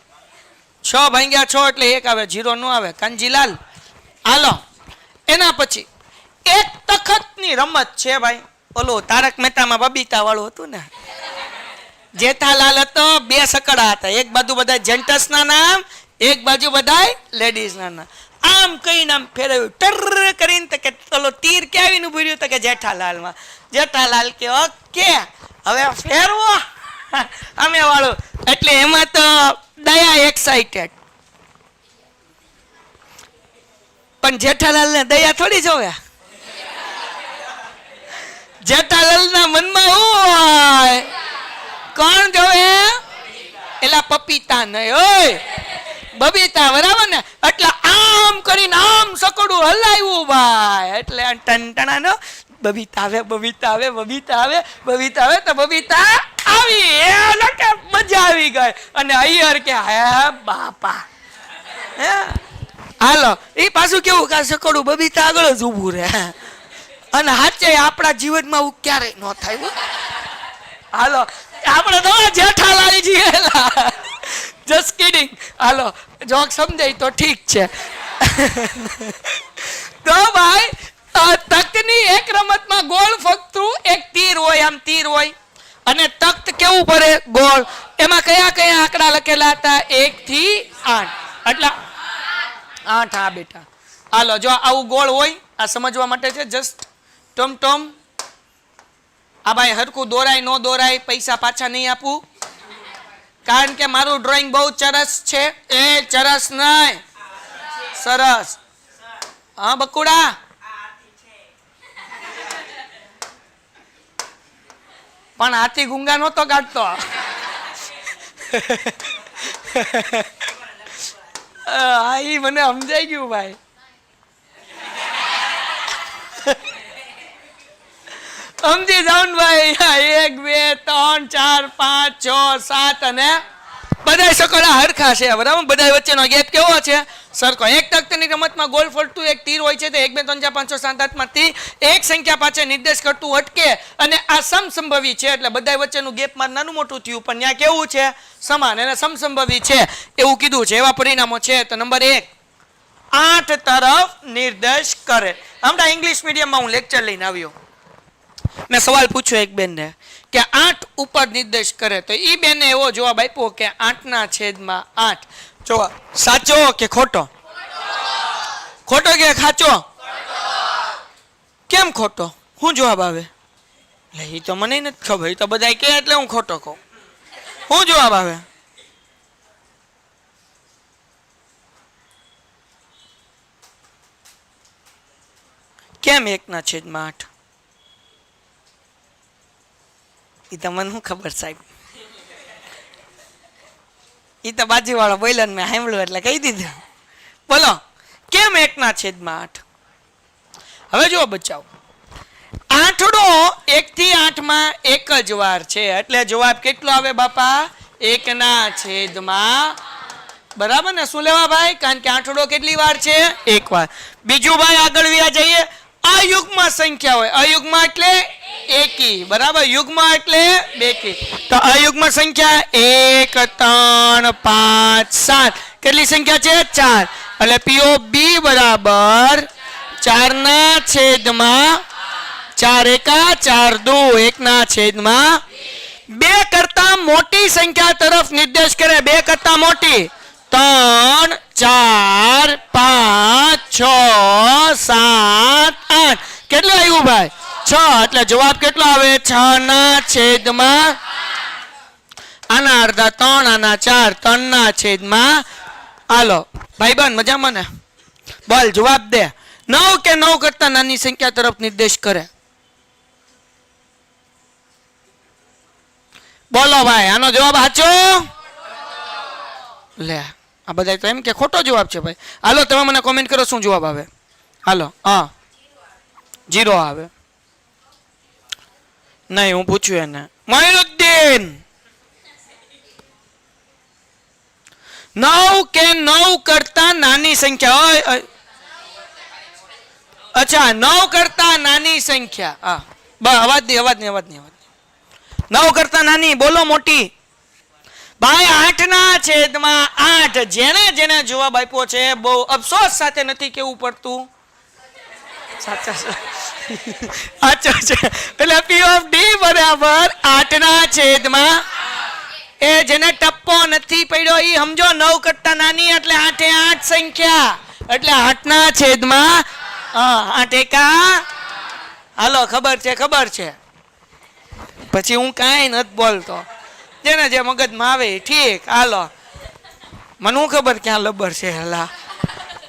6 ભાગ્યા 6 એટલે 1 આવે, 0 નો આવે. કાનજીલાલ હાલો. એના પછી એક તખતની રમત છે ભાઈ. ઓલો તારક મહેતામાં બબીતા વાળું હતું ને, જેઠાલાલ હતો, 2 સકડા હતા, એક બાજુ બધા જેન્ટસ ના નામ, એક બાજુ બધા લેડીઝ ના નામ. આમ કઈ નામ ફેરવ્યું ટર કરીને તો કે ઓલો તીર ક્યાં ઉભું રહ્યું તો કે જેઠાલાલમાં. જેઠાલાલ કે ઓકે હવે ફેરવો અમે વાળું. એટલે એમાં તો દયા એક્સાઇટેડ, પણ જેઠાલાલ ને દયા થોડી જોવે. જેઠાલાલ ના મનમાં શું હોય? કોણ જોવે? એલા પપીતા નહીં હોય, બબીતા, બરાબર ને? એટલે આમ કરીને આમ સકડું હલાવ્યું ભાઈ. એટલે ટનટણાનો બબીતા આવે, બબીતા આવે, બબીતા આવે, બબીતા આવે તો બબીતા આવી. એટલે કે મજા આવી ગઈ. અને અય્યર કે હે બાપા, હે હાલો. એ પાછું કેવું કે સકડું બબીતા આગળ જ ઊભું રહે. અને સાચે આપણા જીવનમાં આવું ક્યારેય ન થાય. હાલો આપણે તો જેઠાલાલ જીએલા, જસ્ટ કિડિંગ. હાલો જોક સમજાય તો ઠીક છે. તો ભાઈ તકની એક રમતમાં ગોળ ફરતું એક તીર હોય, આમ તીર હોય, અને તખ્ત કેવું પડે? ગોળ. એમાં કયા કયા આંકડા લખેલા હતા? 1 થી 8. એટલે 8. હા બેટા હાલો. જો આવું ગોળ હોય, આ સમજવા માટે છે. જસ્ટ ટમ ટમ. આ ભાઈ હરકું દોરાય ન દોરાય, પૈસા પાછા નહીં આપું, કારણ કે મારું ડ્રોઈંગ બહુ સરસ છે. એ સરસ નહીં, સરસ. હા બકુડા, પણ હાથી ગુંગા નહોતો કાઢતો. હા ઈ મને સમજાઈ ગયું ભાઈ. સમજી જાવ ને ભાઈ. 1 2 3 4 5 6 7 અને બધા સકડા હરખા છે, બરાબર? બધા વચ્ચેનો ગેપ કેવો છે? સરખો. એક તખ્તની રમતમાં ગોળ ફરતું એક તીર હોય છે. તે 1 2 3 4 5 6 7 8 માંથી એક સંખ્યા પાછળ નિર્દેશ કરતું અટકે, અને આ સમસંભવી છે. એટલે બધા વચ્ચેનું ગેપમાં નાનું મોટું થયું, પણ ત્યાં કેવું છે? સમાન. એને સમસંભવી છે એવું કીધું છે. એવા પરિણામો છે. તો નંબર 1 8 તરફ નિર્દેશ કરે. હમણાં ઇંગ્લિશ મીડિયમમાં હું લેક્ચર લઈને આવ્યો. મેં સવાલ પૂછ્યો એક બેનને કે 8 ઉપર નિર્દેશ કરે, તો એ બેને એવો જવાબ આપ્યો કે 8/8. જવાબ સાચો કે ખોટો? ખોટો કે સાચો? કેમ ખોટો? શું જવાબ આવે? એ તો મને નથી ખબર. એ તો બધા કે એટલે હું ખોટો કહું. શું જવાબ આવે? કેમ 1/8? એ તો મને શું ખબર સાહેબ, એ તો બાજુવાળો બોલ્યો ને મેં સાંભળ્યું એટલે કહી દીધું. બોલો કેમ 1/8? હવે જો બચાવ, આઠડો 1 થી 8 માં એક જ વાર છે. એટલે જવાબ કેટલો આવે બાપા? 1/8. બરાબર ને? શું લેવા ભાઈ? કારણ કે આઠડો કેટલી વાર છે? 1 વાર. બીજું ભાઈ આગળ વ્યા જઈએ. અયુગ્મ સંખ્યા હોય. અયુગ્મ એટલે એકી, બરાબર? યુગ્મ એટલે બેકી. તો અયુગ્મ સંખ્યા 1 3 5 7 કેટલી સંખ્યા છે? 4. એટલે POB બરાબર 4/4. 4 એકા 4 દુ 1/2. 2 કરતા મોટી સંખ્યા તરફ નિર્દેશ કરે. 2 કરતા મોટી. 3 4 5 6 7 8 કેટલું આવ્યું ભાઈ? 6. એટલે જવાબ કેટલો આવે? 6/8. આના અડધા 3, આના 4, 3/8. હાલો ભાઈબંધ મજામાં ને? બોલ જવાબ દે. 9 કે 9 કરતા નાની સંખ્યા તરફ નિર્દેશ કરે? બોલો ભાઈ, આનો જવાબ સાચો? લે આ બધા તો એમ કે ખોટો જવાબ છે ભાઈ. હાલો તમે મને કોમેન્ટ કરો શું જવાબ આવે. હાલો. હા 0 આવે. નહીં હું પૂછ્યું એને. મોઇનુદ્દીન 9 કે 9 કરતા નાની સંખ્યા હોય. અચ્છા 9 કરતા નાની સંખ્યા. હા અવાજ નહીં. 9 કરતા નાની. બોલો મોટી. ભાઈ 8/8 જેને જેને જવાબ આપ્યો છે બહુ અફસોસ સાથે નથી કેવું પડતું, સાચો છે એટલે P of D બરાબર 8/8 એ જેને ટપ્પો નથી પડ્યો ઈ સમજો 9 કરતા નાની એટલે 8/8 સંખ્યા એટલે 8/8 8 એકા હાલો ખબર છે પછી હું કાંઈ નથી બોલતો જેને જે મગજમાં આવે ઠીક હાલો મને હું ખબર ક્યાં લબર છે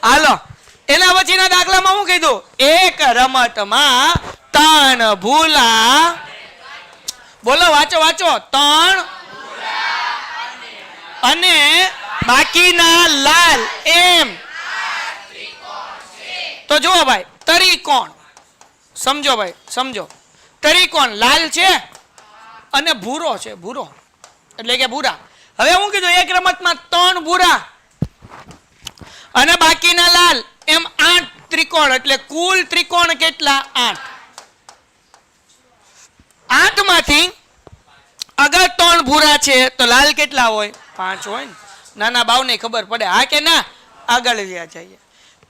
હાલો એના પછીના દાખલામાં હું કીધું એક રમતમાં 3 ભૂલા બોલો વાંચો 3 અને બાકીના લાલ એમ તો જુઓ ભાઈ ત્રિકોણ સમજો ભાઈ સમજો ત્રિકોણ લાલ છે અને ભૂરો છે ભૂરો એટલે કે ભૂરા હવે હું કીધું એક રમતમાં 3 ભૂરા અને બાકીના લાલ એમ 8 ત્રિકોણ એટલે કુલ ત્રિકોણ કેટલા 8 માંથી અગર 3 ભૂરા છે તો લાલ કેટલા હોય 5 હોય ને નાના બાવને ખબર પડે હા કે ના આગળ વ્યા જઈએ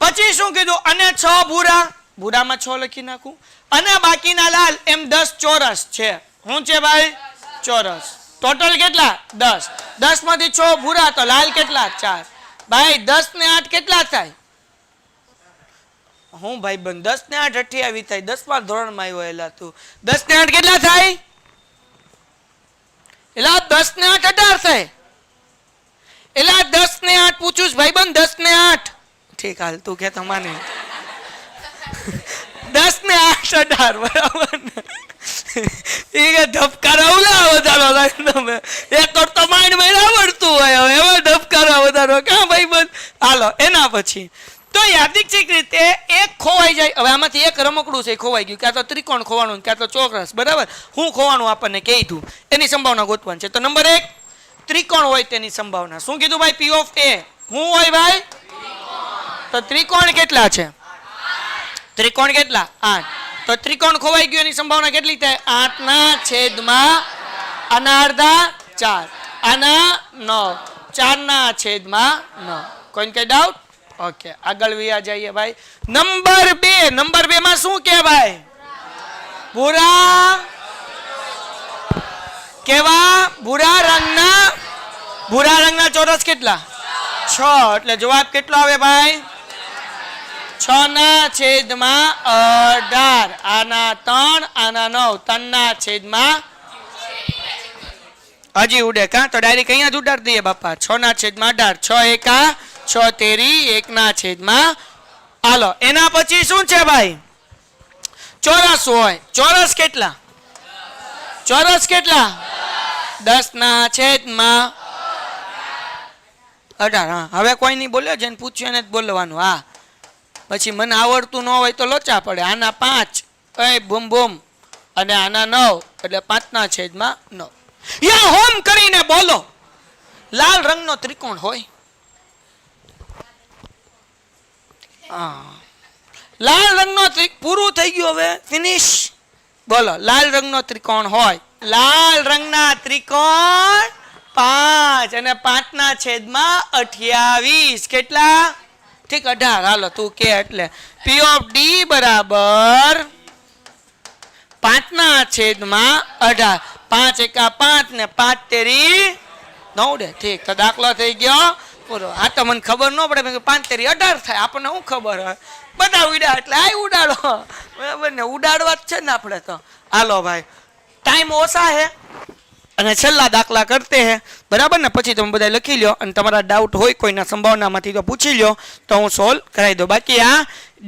પછી શું કીધું અને 6 ભૂરા ભૂરામાં 6 લખી નાખું અને બાકીના લાલ એમ 10 ચોરસ છે શું છે ભાઈ ચોરસ ટોટલ કેટલા 10 માંથી 6 ભૂરા તો લાલ કેટલા 4 ભાઈ 10 ને 8 કેટલા થાય હું ભાઈ બંધ 10 ને 8 28 થાય 10મા ધોરણમાં આવ્યો એલા તું 10 ને 8 કેટલા થાય એલા 10 ને 8 18 થાય એલા 10 ને 8 પૂછું ભાઈ બંધ 10 ને 8 ઠીક હાલ તું કે તમારે 10 ને 8 18 બરાબર એ ધબકારા ઉલા વધારો તમે એક તો માઇન્ડ માં આવડતું હોય હવે એવા ધબકારા વધારો ક્યાં ભાઈ બંધ હાલો એના પછી તો યાદચ્છિક રીતે એક ખોવાઈ જાય હવે આમાંથી એક રમકડું છે ખોવાઈ ગયું ક્યાં તો ત્રિકોણ ખોવાનું ક્યાં તો ચોરસ બરાબર હું ખોવાનું આપણને કહી દઉં એની સંભાવના ગોતવાની છે તો નંબર 1 ત્રિકોણ હોય તેની સંભાવના શું કીધું ભાઈ P of A હું હોય ભાઈ તો ત્રિકોણ કેટલા છે ત્રિકોણ કેટલા 8 તો ત્રિકોણ ખોવાઈ ગયું એની સંભાવના કેટલી થાય 8/8 આના અડધા 4 આના 9 4/9 કોઈને કઈ ડાઉટ ઓકે આગળ વિયા જઈએ ભાઈ નંબર 2 માં શું કહેવાય ભૂરા કેવા ભૂરા રંગના ચોરસ કેટલા 6 એટલે જવાબ કેટલો આવે ભાઈ 6/18 આના 3 આના 9 3/8 હજી ઉડે કા તો ડાયરેક્ટ અહીંયા જ ઉડાડી દઈએ બાપા 6/18 6 એકા 6 તેરી 1/8 હાલો એના પછી શું છે ભાઈ ચોરસ હોય ચોરસ કેટલા 10/18 હવે કોઈ નહીં બોલ્યો જેને પૂછ્યું એને જ બોલવાનું હા પછી મને આવડતું ન હોય તો લોચા પડે આના 5 બૂમ બૂમ અને આના 9 એટલે 5/9 યા હોમ કરીને બોલો લાલ રંગનો ત્રિકોણ હોય લાલ રંગનો પૂરું થઈ ગયું હવે ફિનિશ બોલો લાલ રંગનો ત્રિકોણ હોય લાલ રંગના ત્રિકોણ 5 અને 5/28 કેટલા ઠીક 18 હાલો તું કે એટલે P of D બરાબર 5/18 5 એકા 5 ને 5 તેરી 9 ઠીક તો દાખલો થઈ ગયો પૂરો આ તો મને ખબર ન પડે 5 તેરી 18 થાય આપણને શું ખબર હોય બધા ઉડા એટલે આ ઉડાડો બરાબર ને ઉડાડવા જ છે ને આપણે તો હાલો ભાઈ ટાઈમ ઓછા હે અને છેલ્લા દાખલા કરતે હે બરાબર ને પછી તમે બધા લખી લો અને તમારા ડાઉટ હોય કોઈના સંભાવનામાંથી તો પૂછી લો તો હું સોલ્વ કરાવી દઉં બાકી આ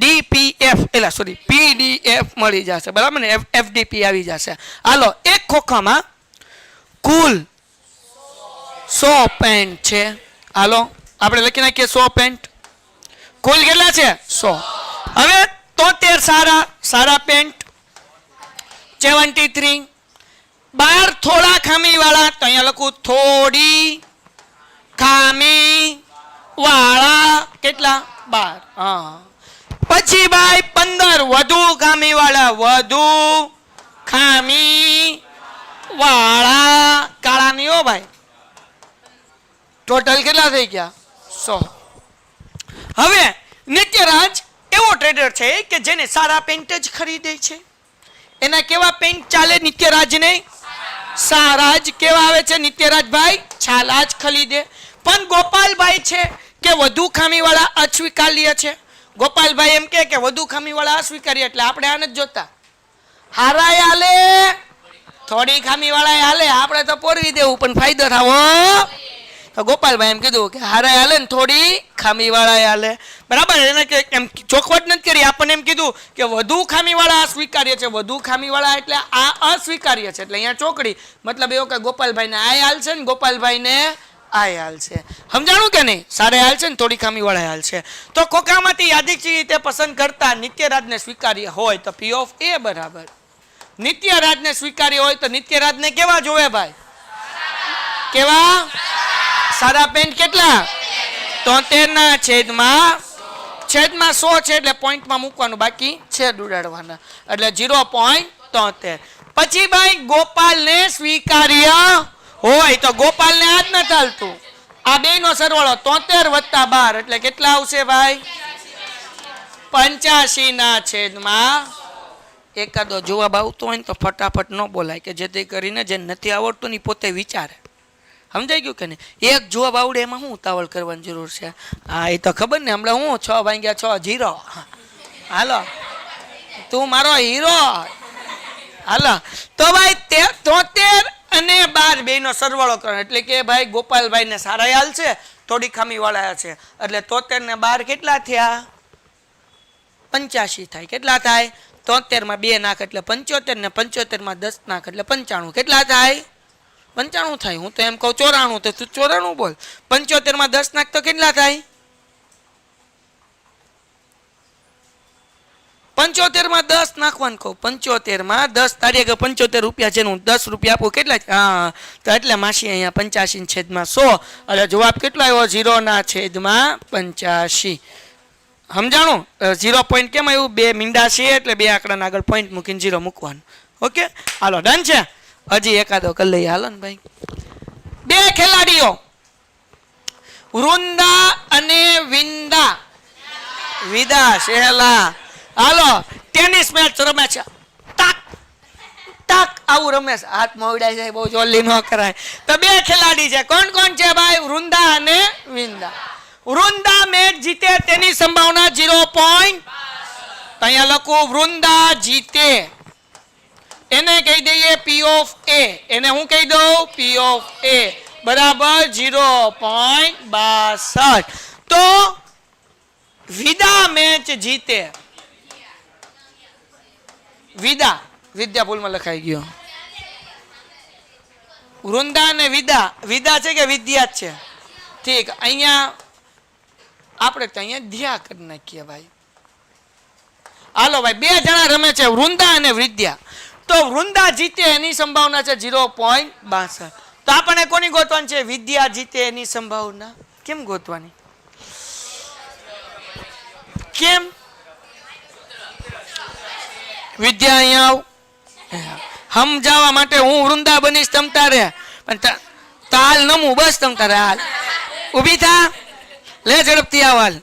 DPF એલા સોરી PDF મળી જશે બરાબર ને FDP આવી જશે હાલો એક ખોખામાં કુલ 100 પેન્ટ છે હાલો આપણે લખી નાખીએ 100 પેન્ટ કુલ કેટલા છે 100 હવે 73 સારા પેન્ટ 73 12 થોડા ખામી વાળા તો અહીંયા લખું થોડી ખામી વાળા કેટલા 12 હા પછી ભાઈ 15 વધુ ખામી વાળા વધુ ખામી વાળા કાળા નહીં હો ભાઈ ટોટલ કેટલા થઈ ગયા? 100. હવે નિત્યરાજ એવો ટ્રેડર છે કે જેને સારા પેન્ટ જ ખરીદે છે. એના કેવા પેન્ટ ચાલે નિત્યરાજ ને? સારા જ. કેવા આવે છે નિત્યરાજભાઈ? છાલા જ ખરીદે. પણ ગોપાલભાઈ છે કે વધુ ખામીવાળા અસ્વીકાર્ય છે. ગોપાલભાઈ એમ કે વધુ ખામીવાળા અસ્વીકાર્ય, એટલે આપણે આને જ જોતા. હારાય હાલે, થોડી ખામીવાળા હાલે, આપણે તો પોરવી દેવું પણ ફાયદો થાવો. તો ગોપાલભાઈ એમ કીધું કે હારાય હાલે ને થોડી ખામીવાળા હાલે. બરાબર. એને કે એમ ચોખવટ નથી કરી, આપણને એમ કીધું કે વધુ ખામીવાળા અસ્વીકાર્ય છે. વધુ ખામીવાળા એટલે આ અસ્વીકાર્ય છે, એટલે અહીંયા ચોકડી. મતલબ એવો કે ગોપાલભાઈને આ હાલ છે ને ગોપાલભાઈને આ હાલ છે. સમજાણું કે નહીં? સારે હાલ છે ને થોડી ખામીવાળા હાલ છે. તો ખોખામાંથી યાદચ્છિક રીતે પસંદ કરતા નિત્યરાજને સ્વીકાર્ય હોય તો P of A બરાબર. નિત્યરાજને સ્વીકાર્ય હોય તો નિત્યરાજને કેવા જોવે ભાઈ? કેવા? સારા પેન્ટ કેટલા? 73 ના છેદમાં 100 છે એટલે પોઈન્ટમાં મૂકવાનું, બાકી છેદ ઉડાડવાના, એટલે 0.73. પછી ભાઈ ગોપાલને સ્વીકાર્ય હોય તો ગોપાલને આ જ ન ચાલતું. આ બેનો સરવાળો 73 વત્તા 12 એટલે કેટલા આવશે ભાઈ? 85 ના છેદમાં. એકાદો જવાબ આવતો હોય ને તો ફટાફટ ન બોલાય, કે જેથી કરીને જે નથી આવડતું ને પોતે વિચારે. સમજાઈ ગયું કે નહીં? એક જવાબ આવડે એમાં શું ઉતાવળ કરવાની જરૂર છે? હા, એ તો ખબર ને. હમણાં હું 6 વાગ્યા 6 0. હાલો, તું મારો હીરો. હાલો, તો ભાઈ 73 અને 12 બેનો સરવાળો કરો એટલે કે ભાઈ ગોપાલભાઈ ને સારા હાલ છે, થોડી ખામી વાળા છે, એટલે 73 ને 12 કેટલા થયા? 85 થાય. કેટલા થાય? 73 માં 2 નાખ એટલે 75 ને 75 માં 10 નાખ એટલે 95. કેટલા થાય? 95 થાય. હું તો એમ કહું 94, તો તું 94 બોલ. 75 માં 10 નાખ તો કેટલા થાય? 75 માં 10 નાખવાનું કહું. 75 માં 10 તારી આગળ 75 રૂપિયા છે, હું 10 રૂપિયા આપું. કેટલા? હા, તો એટલે માસી અહીંયા 85 છેદમાં 100 એટલે જવાબ કેટલો આવ્યો? 0 ના છેદમાં 85. સમજાણું? 0 પોઈન્ટ કેમ આવ્યું? 2 મીંડા છે એટલે 2 આંકડાના આગળ પોઈન્ટ મૂકીને 0 મૂકવાનું. ઓકે, હાલો, ડન છે. હજી એકાદો કરી લઈએ. હાલો ને ભાઈ. 2 ખેલાડીઓ વૃંદા અને વિંદા. વિદા શેલા. હાલો, ટેનિસ મેચ રમે છે. ટાક ટાક આવું રમે છે. હાથ મોવડાય જાય, બહુ જલ્દી ન કરાય. તો 2 ખેલાડી છે. કોણ કોણ છે ભાઈ? વૃંદા અને વિંદા. વૃંદા મેચ જીતે તેની સંભાવના 0. અહીંયા લખું વૃંદા જીતે, એને કહી દઈએ P of A. એને હું કહી દઉં? P of A બરાબર 0.62. તો વિદા મેચ જીતે. વિદા, વિદ્યા ભૂલમાં લખાઈ ગયો. વૃંદા ને વિદા. વિદા છે કે વિદ્યા જ છે? ઠીક. અહીંયા આપણે તો અહીંયા ધ્યા કરી નાખીએ ભાઈ. હાલો ભાઈ, 2 જણા રમે છે, વૃંદા અને વિદ્યા. તો વૃંદા જીતે એની સંભાવના છે 0.62. તો આપણે કોની ગોતવાની છે? વિદ્યા જીતે એની સંભાવના. કેમ ગોતવાની? કેમ? વિદ્યા અહીંયા આવ, સમજાવવા માટે હું વૃંદા બનીશ તમ તારે. પણ તાલ નમું બસ તમ તારે. હાલ ઊભી થા, લે ઝડપથી આવાલ.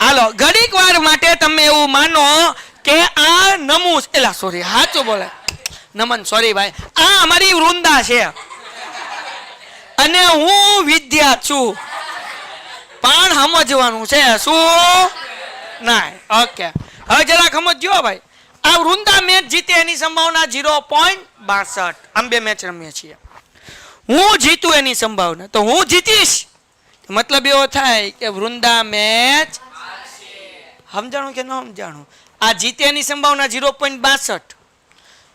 હાલો, ઘડીક વાર માટે તમે એવું માનો કે આ નમું, એલા સોરી, સાચું બોલે નમન, સોરી ભાઈ. આ અમારી વૃંદા છે અને હું વિદ્યા છું. પણ સમજવાનું છે શું? ના. ઓકે, હવે જરાક સમજો ભાઈ. આ વૃંદા મેચ જીતે એની સંભાવના 0.62. આમ 2 મેચ રમીએ છીએ. હું જીતું એની સંભાવના, તો હું જીતીશ મતલબ એવો થાય કે વૃંદા મેચ. સમજાણું કે ન સમજાણું? આ જીતે એની સંભાવના 0.62.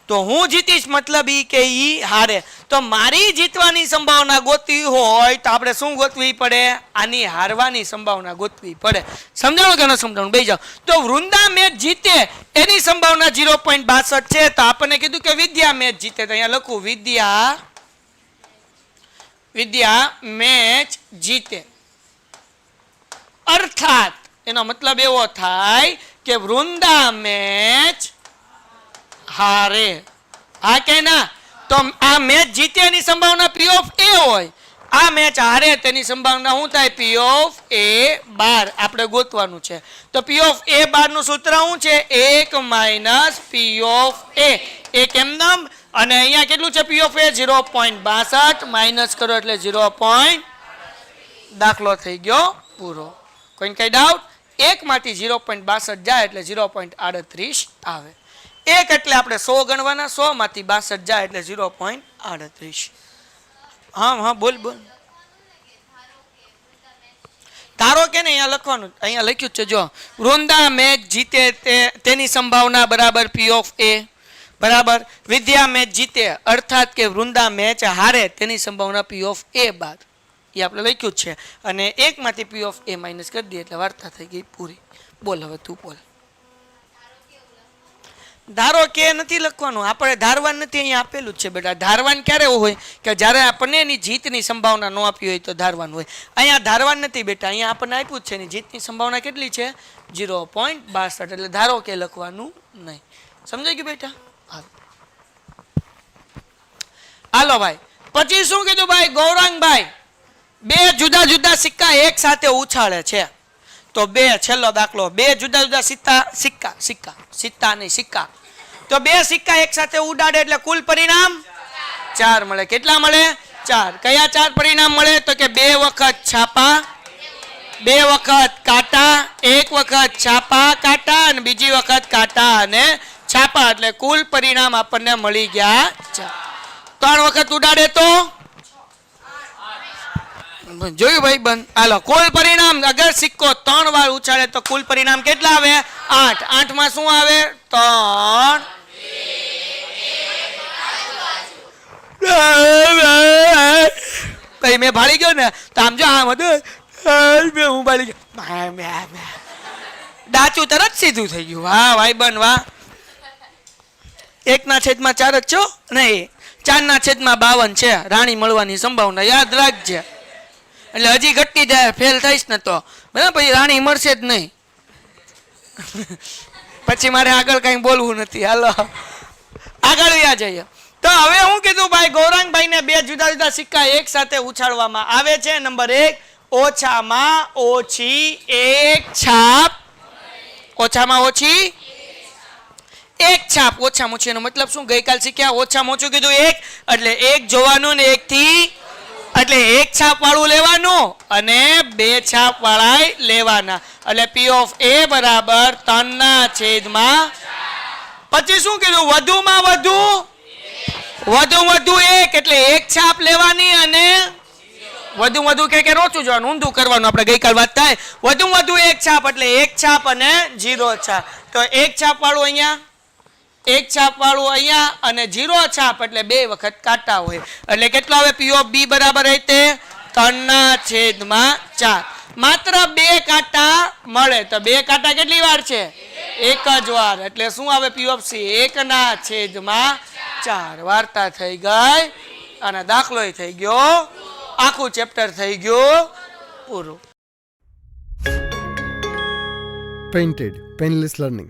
તો હું જીતીશ મતલબ ઈ કે ઈ હારે. તો મારી જીતવાની સંભાવના ગોતવી હોય તો આપણે શું ગોતવી પડે? આની હારવાની સંભાવના ગોતવી પડે. સમજાણું કે ન સમજાણું? બેસી જાઓ. તો વૃંદા મેચ જીતે એની સંભાવના 0.62 છે. તો આપણને કીધું કે વિદ્યા મેચ જીતે, તો અહીંયા લખું વિદ્યા મેચ જીતે. અર્થાત એનો મતલબ એવો થાય કે વૃંદા મેચ હારે. હા કે ના? તો આ મેચ જીતે એની સંભાવના P of A હોય, આ મેચ હારે તેની સંભાવના શું થાય? પી ઓફ એ બાર આપણે ગોતવાનું છે. તો પી ઓફ એ બાર નું સૂત્ર શું છે? 1 માઇનસ પી ઓફ એ. એક એમનામ અને અહીંયા કેટલું છે? પી ઓફ એ 0.62 માઇનસ કરો એટલે 0. દાખલો થઈ ગયો પૂરો. કોઈને કઈ ડાઉટ? 1 માંથી 0.62 જાય એટલે 0.38 આવે. 1 એટલે આપણે 100 ગણવાના, 100 માંથી 62 જાય એટલે 0.38. હા હા બોલ બોલ. ધારો કે ને અહીંયા લખવાનું, અહીંયા લખ્યું છે જો, વૃંદા મેચ જીતે તેની સંભાવના બરાબર પી ઓફ એ બરાબર વિદ્યા મેચ જીતે અર્થાત કે વૃંદા મેચ હારે તેની સંભાવના પી ઓફ એ બાદ. એ આપણે લખ્યું જ છે અને 1 માંથી પી ઓફ એ માઇનસ કરી દઈએ એટલે વાર્તા થઈ ગઈ પૂરી. બોલ હવે તું બોલ. ધારો કે નથી લખવાનું, આપણે ધારવાન નથી, અહીંયા આપેલું જ છે બેટા. ધારવાન ક્યારે હોય? કે જ્યારે આપણને એની જીતની સંભાવના ન આપી હોય તો ધારવાન હોય. અહીંયા ધારવાન નથી બેટા, અહીંયા આપણને આપ્યું જ છે એની જીતની સંભાવના કેટલી છે? 0.62. એટલે ધારો કે લખવાનું નહીં. સમજાઈ ગયું બેટા? હાલો ભાઈ, પછી શું કીધું ભાઈ? ગૌરાંગભાઈ 2 જુદા જુદા સિક્કા એક સાથે ઉછાળે છે. તો 2 છેલ્લો દાખલો, 2 જુદા જુદા સિક્કા નહીં સિક્કા. તો 2 સિક્કા એક સાથે ઉડાડે એટલે કુલ પરિણામ 4 મળે. કેટલા મળે? 4. કયા 4 પરિણામ મળે? તો કે 2 વખત છાપા, 2 વખત કાંટા, 1 વખત છાપા કાંટા અને બીજી વખત કાંટા અને છાપા. એટલે કુલ પરિણામ આપણને મળી ગયા 4. 3 વખત ઉડાડે તો જોયું ભાઈ બંધ. હાલો, કુલ પરિણામ અગર સિક્કો 3 વાર ઉછાળે તો કુલ પરિણામ કેટલા આવે? 8. 8 માં શું આવે? 3. ભાઈ મેં ભાળી ગયો ને તો આમ જો આમ હતું, હું ભાળી ગયો, ડાચું તરત સીધું થઈ ગયું. વાહ ભાઈ બંધ વાહ. 1/4 જ છો નહીં, 4/52 છે રાણી મળવાની સંભાવના. યાદ રાખજે. એટલે હજી ઘટતી જાય, ફેલ થઈશ ને તો બરાબર, પછી રાણી મળશે જ નહીં. પછી મારે આગળ કઈ બોલવું નથી. હાલો આગળ વ્યા જઈએ. તો હવે હું કીધું ભાઈ? ગૌરાંગભાઈ ને 2 જુદા જુદા સિક્કા એક સાથે ઉછાળવામાં આવે છે. નંબર 1, ઓછામાં ઓછી 1 છાપ. ઓછામાં ઓછી 1 છાપ. ઓછામાં ઓછી એનો મતલબ શું? ગઈકાલ શીખ્યા ઓછામાં ઓછું કીધું 1 એટલે 1 જોવાનું ને 1 થી એટલે 1 છાપ વાળું લેવાનું અને 2 છાપ વાળા લેવાના. એટલે પી ઓફ એ બરાબર 3/4. પછી શું કીધું? વધુમાં વધુ 1 એટલે 1 છાપ લેવાની અને વધુ કે રોચું જવાનું, ઊંધું કરવાનું. આપણે ગઈકાલ વાત થાય. વધુ 1 છાપ એટલે 1 છાપ અને 0 છાપ. તો 1 છાપ વાળું અહીંયા, 1 છાપ વાળું અહીંયા અને 0 છાપ એટલે 2 વખત કાંટા હોય. એટલે કેટલો આવે? પી ઓફ બી બરાબર તે 3/4. માત્ર 2 કાંટા મળે તો 2 કાંટા કેટલી વાર છે? 1 જ વાર. એટલે શું આવે? પી ઓફ સી 1/4. વાર્તા થઈ ગઈ અને દાખલો થઈ ગયો, આખું ચેપ્ટર થઈ ગયું પૂરું. Painted Painless Learning.